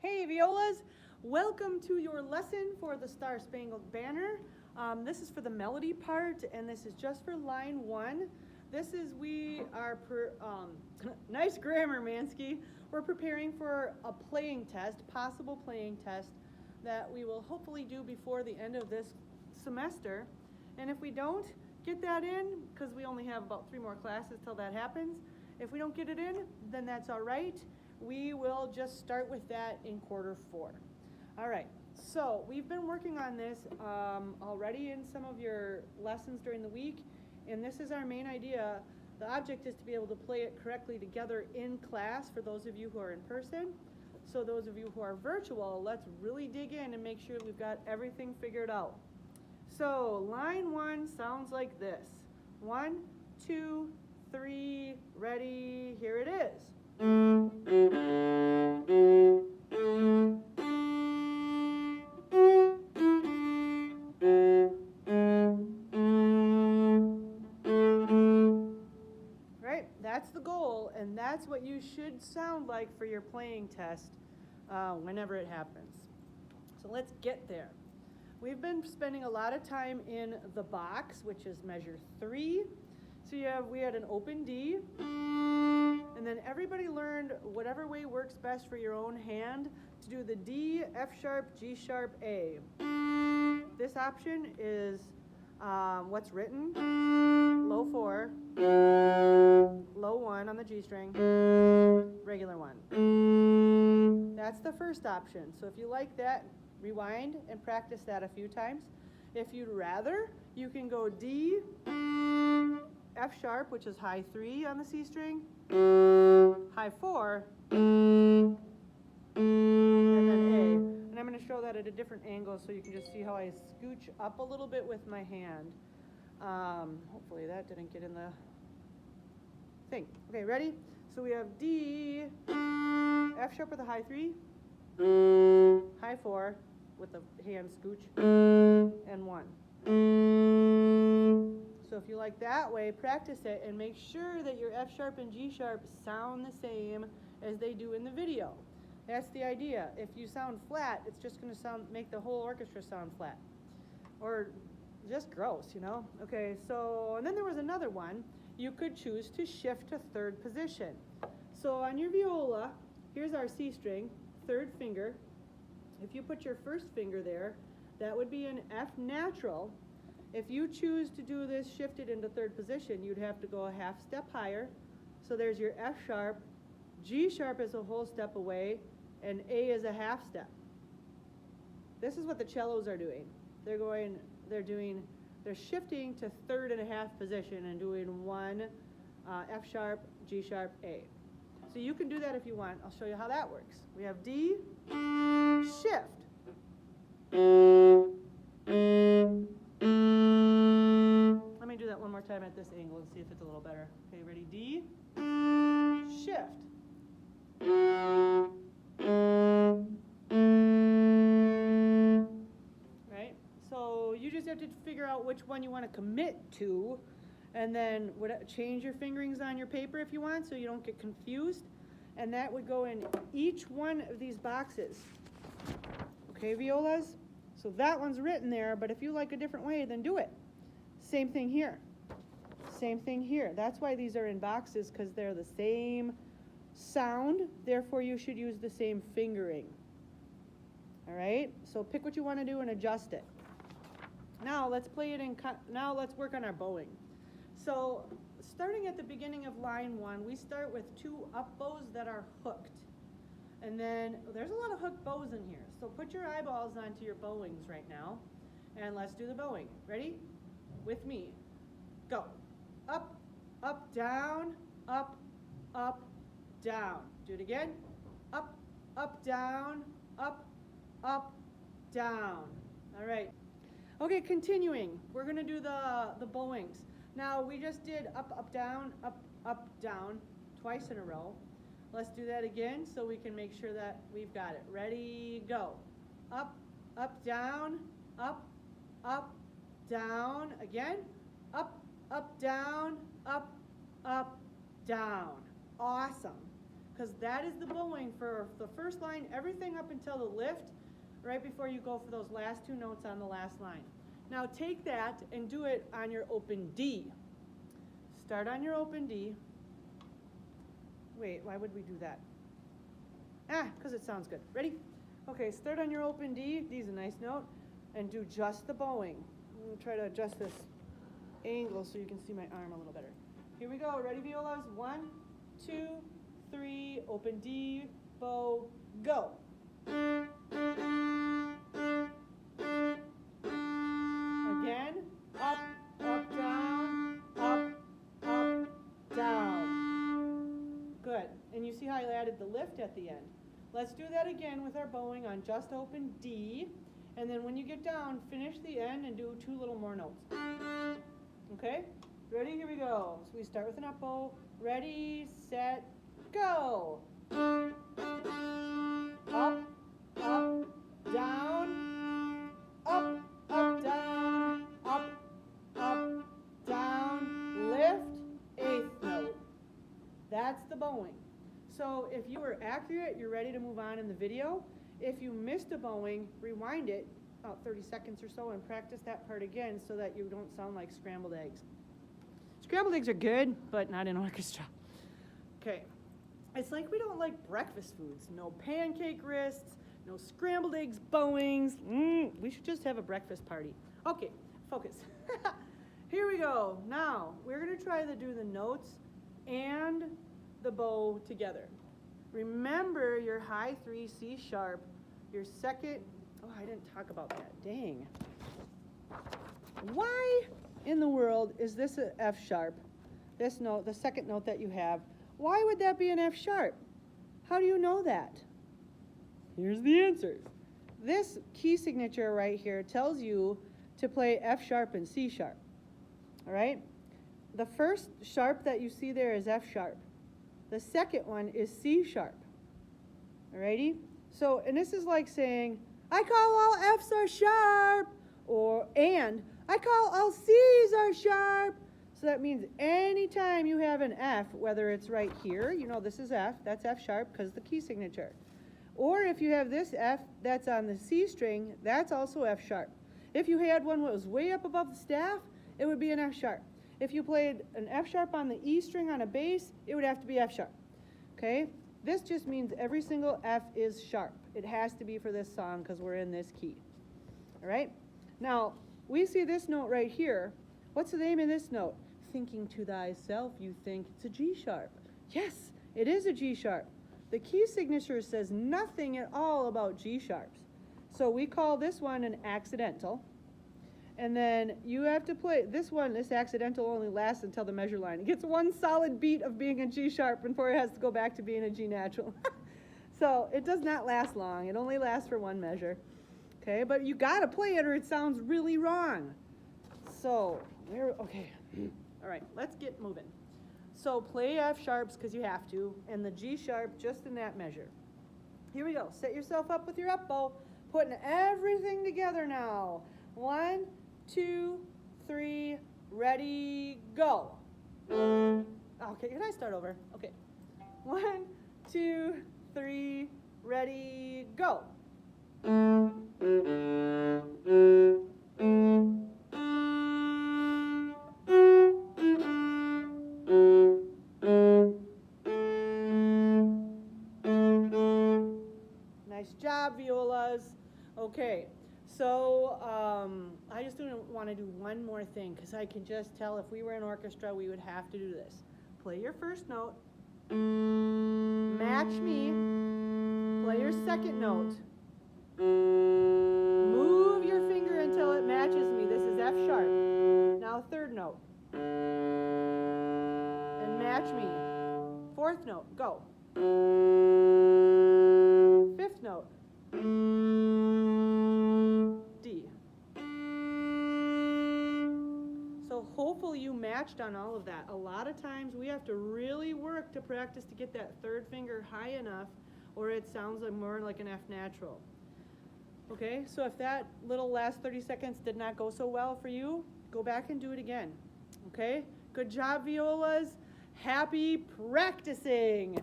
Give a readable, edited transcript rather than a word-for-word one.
Hey Violas, welcome to your lesson for the Star Spangled Banner. This is for the melody part, and this is just for line 1. Nice grammar, Mansky. We're preparing for a playing test, possible playing test, that we will hopefully do before the end of this semester. And if we don't get that in, because we only have about 3 more classes till that happens, if we don't get it in, then that's all right. We will just start with that in quarter 4. All right, so we've been working on this already in some of your lessons during the week, and this is our main idea. The object is to be able to play it correctly together in class for those of you who are in person. So those of you who are virtual, let's really dig in and make sure we've got everything figured out. So line 1 sounds like this. 1, 2, 3, ready, here it is. Right, that's the goal, and that's what you should sound like for your playing test whenever it happens. So let's get there. We've been spending a lot of time in the box, which is measure 3. So we had an open D, and then everybody learned whatever way works best for your own hand to do the D, F sharp, G sharp, A. This option is what's written, low 4, low 1 on the G string, regular 1. That's the first option. So if you like that, rewind and practice that a few times. If you'd rather, you can go D, F sharp, which is high 3 on the C string, high 4, and then A. And I'm going to show that at a different angle so you can just see how I scooch up a little bit with my hand. Hopefully that didn't get in the thing. Okay, ready? So we have D, F sharp with a high 3, high 4 with the hand scooch, and 1. So if you like that way, practice it and make sure that your F sharp and G sharp sound the same as they do in the video. That's the idea. If you sound flat, it's just going to make the whole orchestra sound flat. Or just gross, you know? Okay, so, and then there was another one. You could choose to shift to 3rd position. So on your viola, here's our C string, 3rd finger. If you put your 1st finger there, that would be an F natural. If you choose to do this shifted into 3rd position, you'd have to go a half step higher. So there's your F sharp, G sharp is a whole step away, and A is a half step. This is what the cellos are doing. They're shifting to 3rd and a half position and doing 1 F sharp, G sharp, A. So you can do that if you want. I'll show you how that works. We have D, shift. Let me do that one more time at this angle and see if it's a little better. Okay, ready? D, shift. Right? So you just have to figure out which one you want to commit to, and then change your fingerings on your paper if you want so you don't get confused. And that would go in each one of these boxes. Okay, violas? So that one's written there, but if you like a different way, then do it. Same thing here. Same thing here. That's why these are in boxes, because they're the same sound. Therefore, you should use the same fingering. All right? So pick what you want to do and adjust it. Now let's play it now let's work on our bowing. So starting at the beginning of line 1, we start with 2 up bows that are hooked. And then there's a lot of hooked bows in here. So put your eyeballs onto your bowings right now. And let's do the bowing. Ready? With me. Go. Up, up, down, up, up, down. Do it again. Up, up, down, up, up, down. All right. Okay, continuing. We're going to do the bowings. Now, we just did up, up, down, twice in a row. Let's do that again so we can make sure that we've got it. Ready, go. Up, up, down, up, up, down. Again. Up, down, up, down. Awesome. because that is the bowing for the first line, everything up until the lift, right before you go for those last two notes on the last line. Now take that and do it on your open D. Start on your open D. Wait, why would we do that? Because it sounds good. Ready? Okay, start on your open D. D's a nice note. And do just the bowing. I'm going to try to adjust this angle so you can see my arm a little better. Here we go. Ready, violas? 1, 2, 3, open D, bow, go. Again, up, up, down, up, up, down. Good. And you see how I added the lift at the end. Let's do that again with our bowing on just open D. And then when you get down, finish the end and do 2 little more notes. Okay? Ready? Here we go. So we start with an up bow. Ready, set, go. Up, up, down, up, up, down, up, up, down, lift, 8th note. That's the bowing. So if you were accurate, you're ready to move on in the video. If you missed a bowing, rewind it about 30 seconds or so and practice that part again so that you don't sound like scrambled eggs. Scrambled eggs are good, but not in orchestra. Okay. It's like we don't like breakfast foods. No pancake wrists, no scrambled eggs bowings. We should just have a breakfast party. Okay, focus. Here we go. Now, we're going to try to do the notes and the bow together. Remember your high 3 C sharp, your second, I didn't talk about that, dang. Why in the world is this an F sharp? This note, the second note that you have, why would that be an F sharp? How do you know that? Here's the answers. This key signature right here tells you to play F sharp and C sharp, all right? The first sharp that you see there is F sharp. The second one is C sharp, alrighty? So, and this is like saying, I call all Fs are sharp, and I call all Cs are sharp. So that means anytime you have an F, whether it's right here, you know this is F, that's F sharp because the key signature. Or if you have this F that's on the C string, that's also F sharp. If you had one that was way up above the staff, it would be an F sharp. If you played an F sharp on the E string on a bass, it would have to be F sharp. Okay? This just means every single F is sharp. It has to be for this song because we're in this key. All right? Now, we see this note right here. What's the name of this note? Thinking to thyself, you think it's a G sharp. Yes, it is a G sharp. The key signature says nothing at all about G sharps. So we call this one an accidental. And then you have to play, this accidental only lasts until the measure line. It gets one solid beat of being a G sharp before it has to go back to being a G natural. So it does not last long. It only lasts for one measure. Okay, but you gotta play it or it sounds really wrong. So, okay. All right, let's get moving. So play F sharps because you have to, and the G sharp just in that measure. Here we go. Set yourself up with your up bow, putting everything together now. 1, 2, 3, ready, go. Okay, can I start over? Okay. 1, 2, 3, ready, go. Nice job, violas. Okay. So I just want to do one more thing because I can just tell if we were in orchestra, we would have to do this. Play your first note, match me, play your second note, move your finger until it matches me. This is F sharp. Now third note, and match me. Fourth note, go. Fifth note, D. So hopefully you matched on all of that. A lot of times we have to really work to practice to get that third finger high enough or it sounds more like an F natural. Okay, so if that little last 30 seconds did not go so well for you, go back and do it again. Okay, good job, violas. Happy practicing.